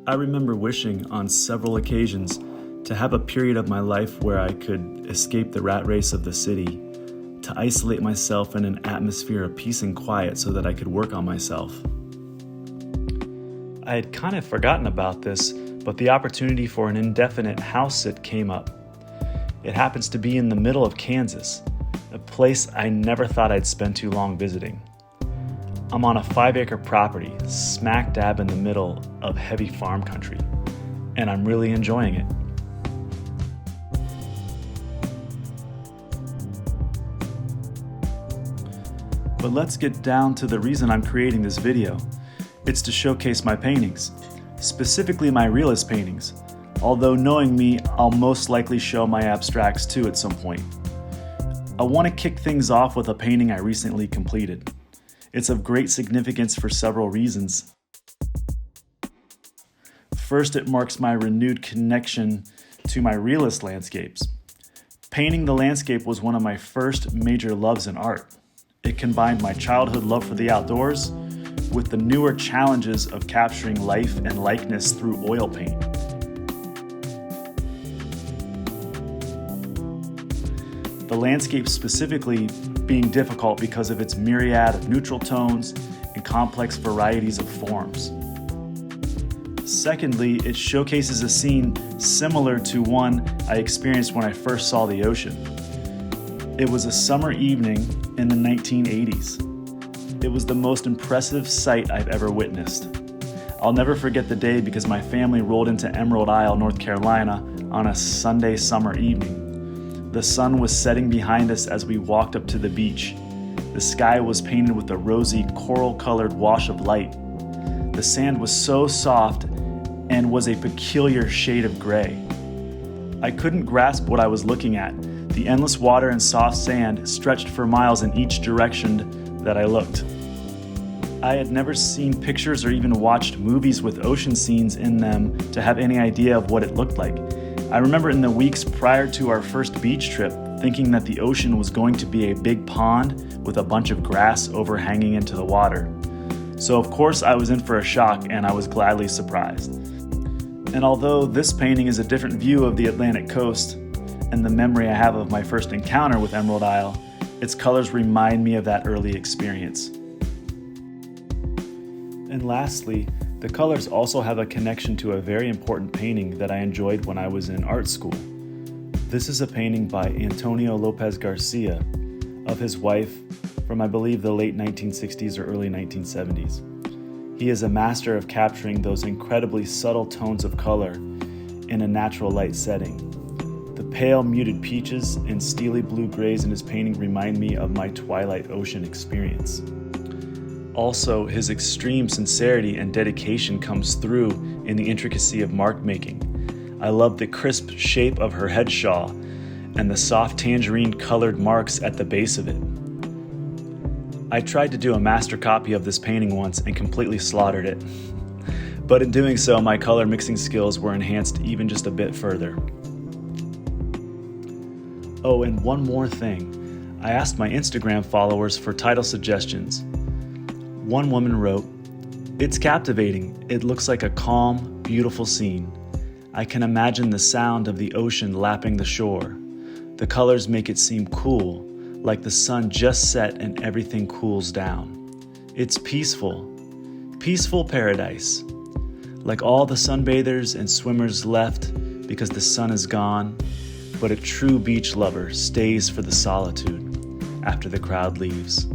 I remember wishing on several occasions to have a period of my life where I could escape the rat race of the city, to isolate myself in an atmosphere of peace and quiet so that I could work on myself. I had kind of forgotten about this, but the opportunity for an indefinite house sit came up. It happens to be in the middle of Kansas, a place I never thought I'd spend too long visiting. I'm on a 5-acre property, smack dab in the middle of heavy farm country, and I'm really enjoying it. But let's get down to the reason I'm creating this video. It's to showcase my paintings, specifically my realist paintings, although knowing me, I'll most likely show my abstracts too at some point. I want to kick things off with a painting I recently completed. It's of great significance for several reasons. First, it marks my renewed connection to my realist landscapes. Painting the landscape was one of my first major loves in art. It combined my childhood love for the outdoors with the newer challenges of capturing life and likeness through oil paint. The landscape specifically being difficult because of its myriad of neutral tones and complex varieties of forms. Secondly, it showcases a scene similar to one I experienced when I first saw the ocean. It was a summer evening in the 1980s. It was the most impressive sight I've ever witnessed. I'll never forget the day because my family rolled into Emerald Isle, North Carolina on a Sunday summer evening. The sun was setting behind us as we walked up to the beach. The sky was painted with a rosy, coral-colored wash of light. The sand was so soft and was a peculiar shade of gray. I couldn't grasp what I was looking at. The endless water and soft sand stretched for miles in each direction that I looked. I had never seen pictures or even watched movies with ocean scenes in them to have any idea of what it looked like. I remember in the weeks prior to our first beach trip thinking that the ocean was going to be a big pond with a bunch of grass overhanging into the water. So of course I was in for a shock, and I was gladly surprised. And although this painting is a different view of the Atlantic coast and the memory I have of my first encounter with Emerald Isle, its colors remind me of that early experience. And lastly, the colors also have a connection to a very important painting that I enjoyed when I was in art school. This is a painting by Antonio Lopez Garcia of his wife from, I believe, the late 1960s or early 1970s. He is a master of capturing those incredibly subtle tones of color in a natural light setting. The pale muted peaches and steely blue grays in his painting remind me of my Twilight ocean experience. Also, his extreme sincerity and dedication comes through in the intricacy of mark making. I love the crisp shape of her head shawl and the soft tangerine colored marks at the base of it. I tried to do a master copy of this painting once and completely slaughtered it. But in doing so, my color mixing skills were enhanced even just a bit further. Oh, and one more thing. I asked my Instagram followers for title suggestions. One woman wrote, "It's captivating. It looks like a calm, beautiful scene. I can imagine the sound of the ocean lapping the shore. The colors make it seem cool, like the sun just set and everything cools down. It's peaceful, peaceful paradise. Like all the sunbathers and swimmers left because the sun is gone, but a true beach lover stays for the solitude after the crowd leaves."